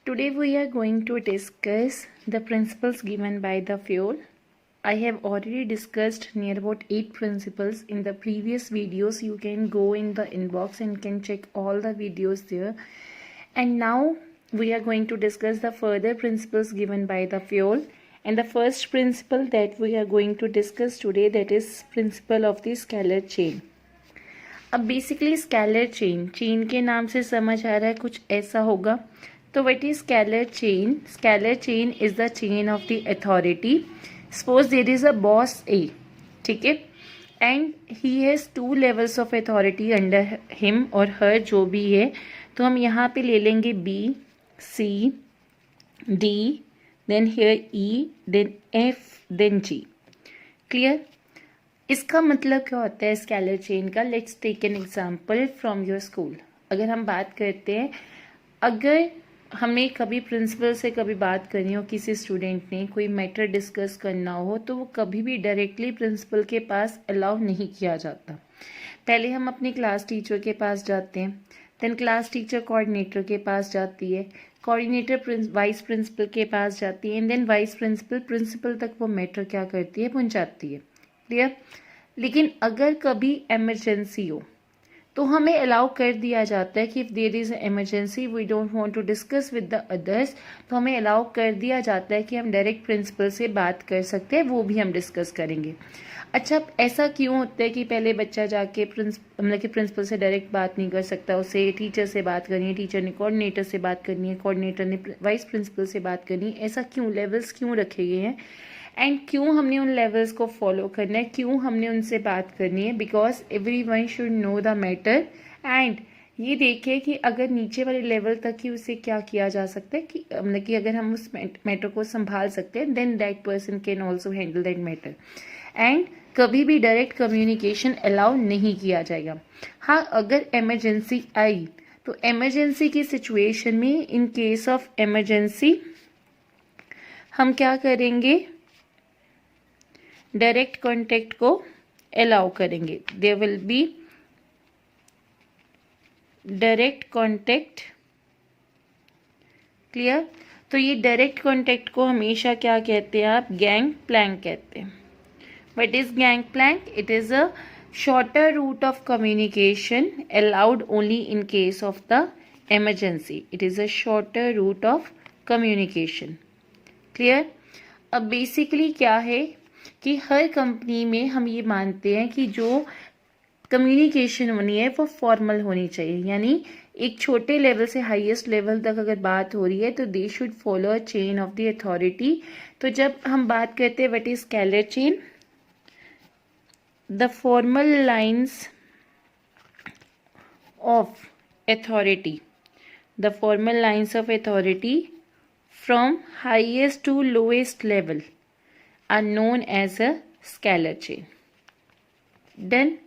Today we are going to discuss the principles given by the fuel. I have already discussed near about 8 principles in the previous videos. You can go in the inbox and can check all the videos there. And now we are going to discuss the further principles given by the fuel. And the first principle that we are going to discuss today, that is principle of the scalar chain. अब basically scalar chain के नाम से समझ आ रहा है कुछ ऐसा होगा. तो what is scalar chain? Scalar chain is the chain of the authority. Suppose there is a boss A, ठीक है, and he has 2 levels of authority under him or her, जो भी है. तो हम यहाँ पे ले लेंगे B, C, D, then here E, then F, then G. Clear? इसका मतलब क्या होता है स्केलर चेन का? Let's take an example from your school. अगर हम बात करते हैं, अगर हमें कभी प्रिंसिपल से कभी बात करनी हो, किसी स्टूडेंट ने कोई मैटर डिस्कस करना हो, तो वो कभी भी डायरेक्टली प्रिंसिपल के पास अलाउ नहीं किया जाता. पहले हम अपनी क्लास टीचर के पास जाते हैं, देन क्लास टीचर कोऑर्डिनेटर के पास जाती है, कोऑर्डिनेटर वाइस प्रिंसिपल के पास जाती है, and then vice principal principal तक वो मैटर क्या करती है, पहुंचाती है. क्लियर? लेकिन अगर कभी इमरजेंसी हो तो हमें अलाउ कर दिया जाता है कि if there is emergency we don't want to discuss with the others, तो हमें अलाउ कर दिया जाता है कि हम डायरेक्ट प्रिंसिपल से बात कर सकते हैं, वो भी हम डिस्कस करेंगे. अच्छा, ऐसा क्यों होता है कि पहले बच्चा जाके मतलब कि प्रिंसिपल से डायरेक्ट बात नहीं कर सकता, उसे टीचर से बात करनी है, टीचर ने कोऑर्डिनेटर से बात करनी है, कोऑर्डिनेटर ने वाइस प्रिंसिपल से बात करनी है? ऐसा क्यों? लेवल्स क्यों रखे गए हैं एंड क्यों हमने उन लेवल्स को फॉलो करना है, क्यों हमने उनसे बात करनी है? Because everyone should know the matter. And ये देखिए कि अगर नीचे वाले लेवल तक ही उसे क्या किया जा सकता है कि मतलब कि अगर हम उस मैटर को संभाल सकते हैं, then that person can also handle that matter. And कभी भी डायरेक्ट कम्युनिकेशन अलाउ नहीं किया जाएगा. हाँ, अगर इमरजेंसी आई तो इमरजेंसी की सिचुएशन में, इन केस ऑफ इमरजेंसी, हम क्या करेंगे? डायरेक्ट कॉन्टेक्ट को अलाउ करेंगे. There will be direct contact. Clear? तो ये डायरेक्ट कॉन्टेक्ट को हमेशा क्या कहते हैं आप? गैंग प्लैंक कहते हैं. What is gang plank? It is a shorter route of communication allowed only in case of the emergency. It is a shorter route of communication. Clear? अब बेसिकली क्या है कि हर कंपनी में हम ये मानते हैं कि जो कम्युनिकेशन होनी है वो फॉर्मल होनी चाहिए. यानी एक छोटे लेवल से हाईएस्ट लेवल तक अगर बात हो रही है तो they should follow a chain of the authority. तो जब हम बात करते हैं what is scalar chain, the formal lines of authority, the formal lines of authority from highest to lowest level are known as a scalar chain. Done?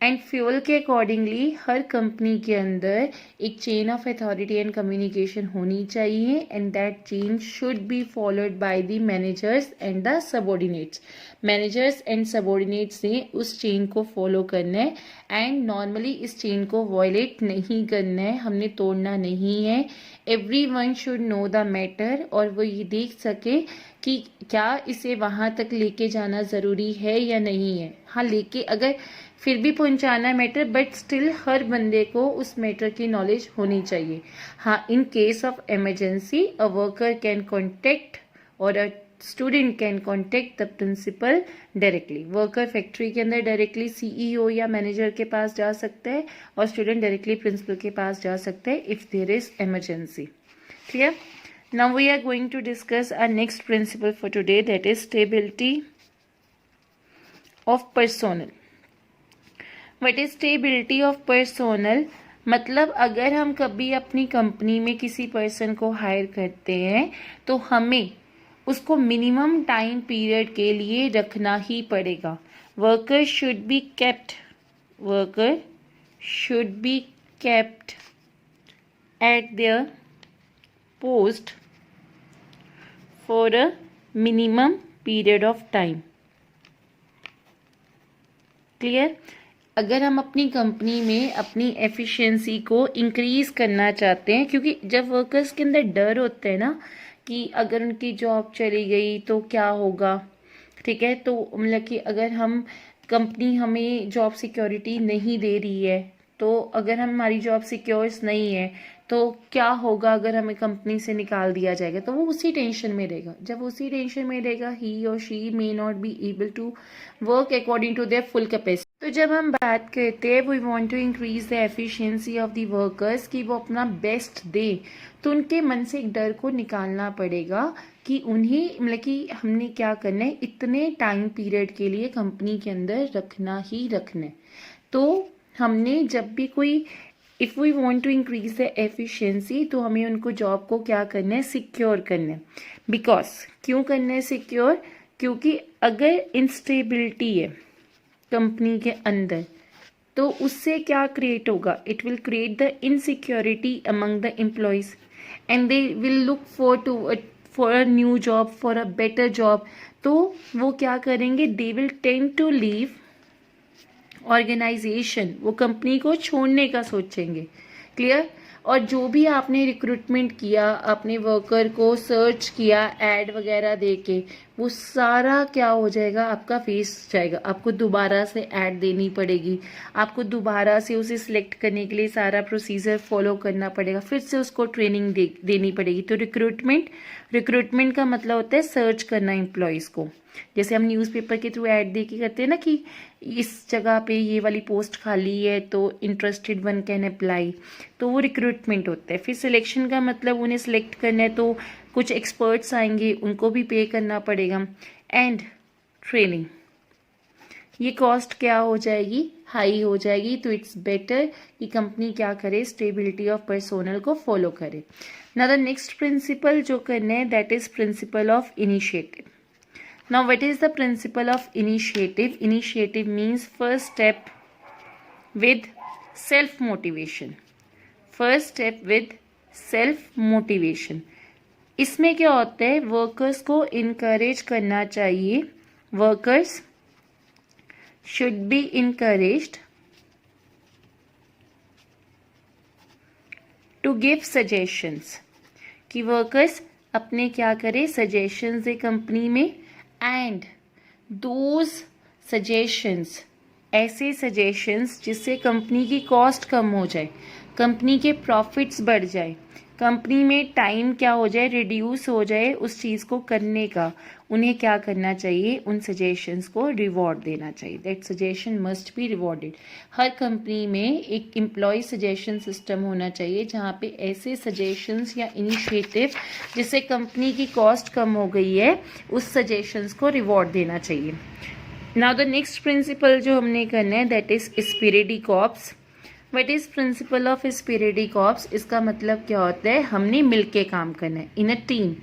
And Fayol के accordingly हर company के अंदर एक chain of authority and communication होनी चाहिए, and that chain should be followed by the managers and the subordinates. Managers and subordinates ने उस chain को फॉलो करना है, एंड नॉर्मली इस चेन को वायलेट नहीं करना है, हमने तोड़ना नहीं है. Everyone should know the matter, और वो ये देख सके कि क्या इसे वहाँ तक लेके जाना ज़रूरी है या नहीं है. हाँ, लेके अगर फिर भी पहुंचाना है मैटर, बट स्टिल हर बंदे को उस मैटर की नॉलेज होनी चाहिए. हाँ, in case of emergency a worker can contact or a student can contact the principal directly. Worker factory के अंदर डायरेक्टली सीईओ या मैनेजर के पास जा सकता है, और स्टूडेंट डायरेक्टली प्रिंसिपल के पास जा सकता है if there is emergency. Clear? Now we are going to discuss our next principle for today, that is stability of personnel. What is stability of personnel? मतलब अगर हम कभी अपनी कंपनी में किसी पर्सन को हायर करते हैं तो हमें उसको मिनिमम टाइम पीरियड के लिए रखना ही पड़ेगा. Worker should be kept, worker should be kept at there post for a minimum period of time. Clear? अगर हम अपनी कंपनी में अपनी एफिशिएंसी को इंक्रीज करना चाहते हैं, क्योंकि जब वर्कर्स के अंदर डर होता है ना कि अगर उनकी जॉब चली गई तो क्या होगा, ठीक है, तो मतलब कि अगर हम कंपनी हमें जॉब सिक्योरिटी नहीं दे रही है, तो अगर हमारी जॉब सिक्योर्स नहीं है तो क्या होगा अगर हमें कंपनी से निकाल दिया जाएगा, तो वो उसी टेंशन में रहेगा। जब उसी टेंशन में रहेगा, ही और she may not be able to work according to their full capacity. तो जब हम बात करते हैं we want to increase the efficiency of the workers, कि वो अपना बेस्ट दे, तो उनके मन से एक डर को निकालना पड़ेगा कि उन्हें मतलब कि हमने क्या करना है, इतने टाइम पीरियड के लिए कंपनी के अंदर रखना ही रखना है। तो हमने जब भी कोई if we want to increase the efficiency, तो हमें उनको जॉब को क्या करना है, सिक्योर करना है। बिकॉज क्यों करना है सिक्योर, क्योंकि अगर इंस्टेबिलिटी है कंपनी के अंदर, तो उससे क्या क्रिएट होगा, it will create the insecurity among the employees and they will look for a new job, for a better job. तो वो क्या करेंगे, they will tend to leave organization, वो कंपनी को छोड़ने का सोचेंगे। क्लियर। और जो भी आपने रिक्रूटमेंट किया, आपने वर्कर को सर्च किया एड वगैरह देके, वो सारा क्या हो जाएगा, आपका फेस जाएगा। आपको दोबारा से ऐड देनी पड़ेगी, आपको दोबारा से उसे सिलेक्ट करने के लिए सारा प्रोसीजर फॉलो करना पड़ेगा, फिर से उसको ट्रेनिंग देनी पड़ेगी। तो रिक्रूटमेंट का मतलब होता है सर्च करना एम्प्लॉयज़ को। जैसे हम न्यूज़पेपर के थ्रू ऐड दे के करते हैं ना कि इस जगह पे ये वाली पोस्ट खाली है तो इंटरेस्टेड वन कैन अप्लाई, तो वो रिक्रूटमेंट होता है। फिर सिलेक्शन का मतलब उन्हें सिलेक्ट करना है, तो कुछ एक्सपर्ट्स आएंगे, उनको भी पे करना पड़ेगा। एंड ट्रेनिंग, ये कॉस्ट क्या हो जाएगी, हाई हो जाएगी। तो इट्स बेटर कि कंपनी क्या करे, स्टेबिलिटी ऑफ पर्सोनल को फॉलो करे। नाउ द नेक्स्ट प्रिंसिपल जो करना है, that is principle of initiative. Now, what is the principle of initiative? Initiative means first step with self-motivation. First step with self-motivation. इसमें क्या होता है, वर्कर्स को इनकरेज करना चाहिए। Workers should be encouraged to give suggestions, कि workers अपने क्या करे, सजेशंस दे कंपनी में। एंड दोज सजेशंस, ऐसे सजेशंस जिससे कंपनी की कॉस्ट कम हो जाए, कंपनी के प्रॉफिट्स बढ़ जाए, कंपनी में टाइम क्या हो जाए, रिड्यूस हो जाए उस चीज़ को करने का, उन्हें क्या करना चाहिए, उन सजेशंस को रिवॉर्ड देना चाहिए। That suggestion must be rewarded. Her company में एक एम्प्लॉय सजेशन सिस्टम होना चाहिए, जहाँ पे ऐसे सजेशंस या इनिशिएटिव जिससे कंपनी की कॉस्ट कम हो गई है, उस सजेशंस को रिवॉर्ड देना चाहिए। नाउ द नेक्स्ट प्रिंसिपल जो हमने करना है, that is spirit corps. What is principle of spirit corps, इसका मतलब क्या होता है, हमने मिलके काम करना है इन अ टीम।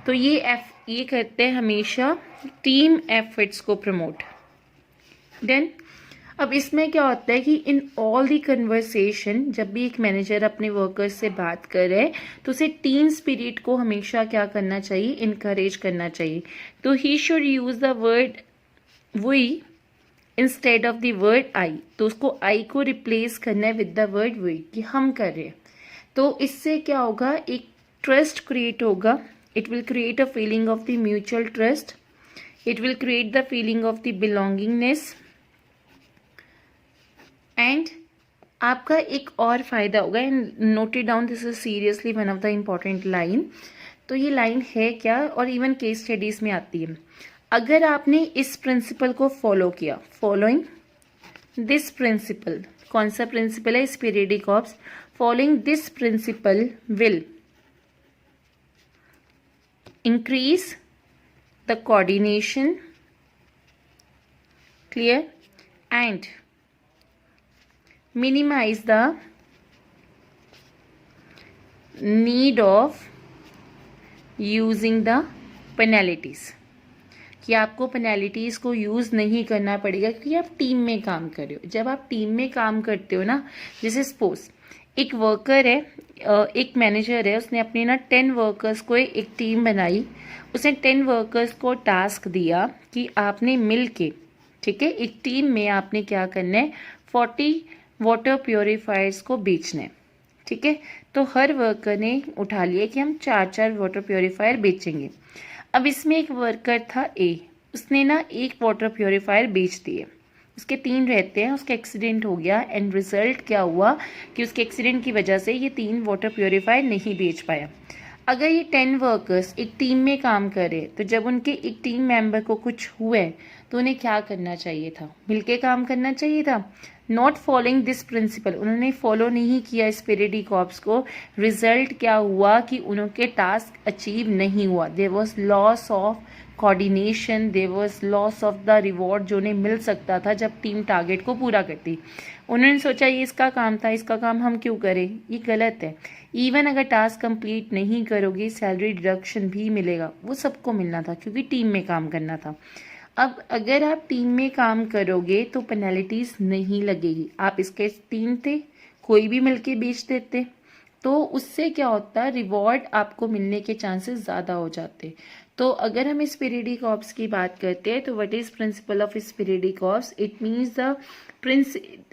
तो ये करते हैं हमेशा टीम एफर्ट्स को प्रमोट। देन अब इसमें क्या होता है कि इन ऑल दी कन्वर्सेशन, जब भी एक मैनेजर अपने वर्कर्स से बात करे, तो उसे टीम स्पिरिट को हमेशा क्या करना चाहिए, इनकरेज करना चाहिए। तो he should use the word we instead of the word I, तो उसको आई को रिप्लेस करना है विद द वर्ड वी, कि हम कर रहे हैं। तो इससे क्या होगा, एक ट्रस्ट क्रिएट होगा। It will create a feeling of the mutual trust, it will create the feeling of the belongingness. And आपका एक और फायदा होगा, and note it down, this is seriously one of the important line. तो ये line है क्या, और इवन केस स्टडीज में आती है। अगर आपने इस प्रिंसिपल को फॉलो किया, फॉलोइंग दिस प्रिंसिपल, कौन सा प्रिंसिपल है, spirit corps, following this principle will increase the coordination, clear, and minimize the need of using the penalties, कि आपको पेनल्टीज़ को यूज़ नहीं करना पड़ेगा, क्योंकि आप टीम में काम कर रहे हो। जब आप टीम में काम करते हो ना, जैसे सपोज एक वर्कर है, एक मैनेजर है, उसने अपने ना 10 वर्कर्स को एक टीम बनाई, उसने 10 वर्कर्स को टास्क दिया कि आपने मिल के, ठीक है, एक टीम में आपने क्या करना है, 40 वाटर प्योरीफायर्स को बेचना है। ठीक है, तो हर वर्कर ने उठा लिया कि हम 4 वाटर प्योरीफायर बेचेंगे। अब इसमें एक वर्कर था ए, उसने ना एक वाटर प्योरीफायर बेच दिए, उसके 3 रहते हैं, उसका एक्सीडेंट हो गया एंड रिजल्ट क्या हुआ कि उसके एक्सीडेंट की वजह से ये 3 वाटर प्योरीफायर नहीं बेच पाया। अगर ये 10 वर्कर्स एक टीम में काम करे तो जब उनके एक टीम मेंबर को कुछ हुए तो उन्हें क्या करना चाहिए था? मिलके काम करना चाहिए था। नॉट फॉलोइंग दिस प्रिंसिपल, उन्होंने फॉलो नहीं किया स्पिरिडी कॉर्प्स को। रिजल्ट क्या हुआ कि उनके टास्क अचीव नहीं हुआ। There was loss of coordination, there was loss of the reward जो उन्हें मिल सकता था जब टीम टारगेट को पूरा करती। उन्होंने सोचा ये इसका काम था, इसका काम हम क्यों करें, ये गलत है। इवन अगर टास्क कंप्लीट नहीं करोगे सैलरी डिडक्शन भी मिलेगा, वो सबको मिलना था क्योंकि टीम में काम करना था। अब अगर आप टीम में काम करोगे तो पेनल्टीज नहीं लगेगी। आप इसके 3 थे, कोई भी मिलके बेच देते तो उससे क्या होता, रिवॉर्ड आपको मिलने के चांसेस ज़्यादा हो जाते। तो अगर हम स्पिरिडी कॉर्प्स की बात करते हैं तो what is principle of esprit de corps? It means the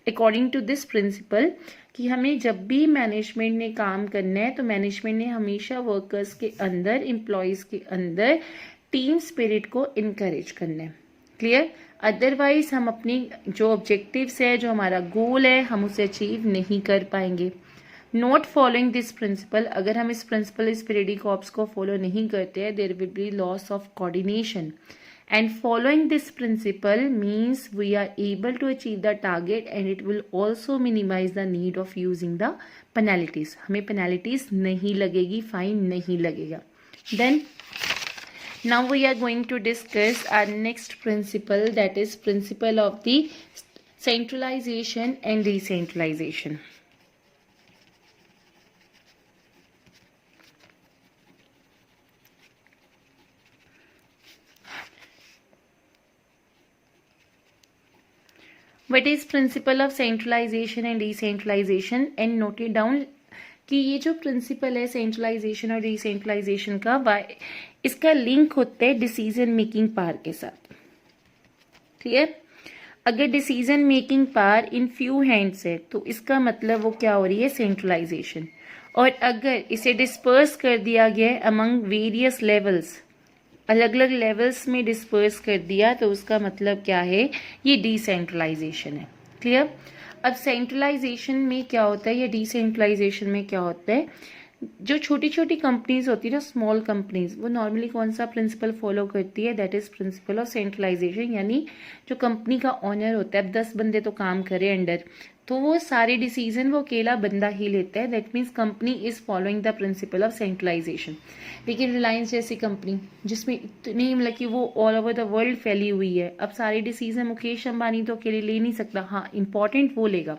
according to this principle कि हमें जब भी मैनेजमेंट ने काम करना है तो मैनेजमेंट ने हमेशा वर्कर्स के अंदर, एम्प्लॉयज़ के अंदर टीम स्पिरिट को इनकरेज करना है। क्लियर? अदरवाइज हम अपनी जो ऑब्जेक्टिव्स है, जो हमारा गोल है, हम उसे अचीव नहीं कर पाएंगे। नॉट फॉलोइंग दिस प्रिंसिपल, अगर हम इस प्रिंसिपल स्पिरिडी कॉर्प्स को फॉलो नहीं करते हैं, there will be loss of coordination. And following this principle means we are able to achieve the target and it will also minimize the need of using the penalties. हमें penalties नहीं लगेगी, fine नहीं लगेगा। Then now we are going to discuss our next principle, that is principle of the centralization and decentralization. What is principle of centralization and decentralization? And note it down कि ये जो principal है centralisation और decentralisation का, इसका link होता है decision making power के साथ। क्लियर? अगर decision making power in few hands है तो इसका मतलब वो क्या हो रही है, सेंट्रलाइजेशन। और अगर इसे डिस्पर्स कर दिया गया है अमंग वेरियस लेवल्स, अलग अलग लेवल्स में डिस्पर्स कर दिया तो उसका मतलब क्या है, ये डिसेंट्रलाइजेशन है। क्लियर? अब सेंट्रलाइजेशन में क्या होता है या डिसेंट्रलाइजेशन में क्या होता है, जो छोटी छोटी कंपनीज होती है ना, स्मॉल कंपनीज, वो नॉर्मली कौन सा प्रिंसिपल फॉलो करती है, that is principle of centralization. यानी जो कंपनी का ऑनर होता है, अब 10 बंदे तो काम करे अंडर, तो वो सारे डिसीजन वो अकेला बंदा ही लेता है। That means company is following the principle of centralization. लेकिन रिलायंस जैसी कंपनी जिसमें इतनी मतलब कि वो ऑल ओवर द वर्ल्ड फैली हुई है, अब सारे डिसीजन मुकेश अंबानी तो अकेले ले नहीं सकता। हाँ, इंपॉर्टेंट वो लेगा,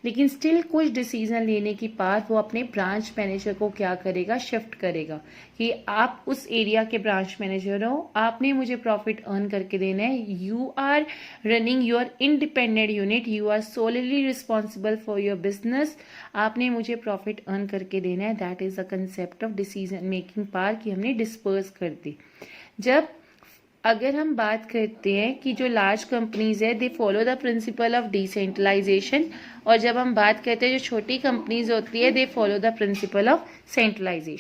लेकिन स्टिल कुछ डिसीजन लेने की पार वो अपने ब्रांच मैनेजर को क्या करेगा, शिफ्ट करेगा कि आप उस एरिया के ब्रांच मैनेजर हो, आपने मुझे प्रॉफिट अर्न करके देना है। You are running your independent unit, you are solely responsible for your business, आपने मुझे प्रॉफिट अर्न करके देना है। That is the concept of decision making power कि हमने डिस्पर्स कर दी। जब अगर हम बात करते हैं कि जो लार्ज कंपनीज है they follow the principle of decentralization, और जब हम बात करते हैं जो छोटी कंपनीज होती है they follow the principle of centralisation.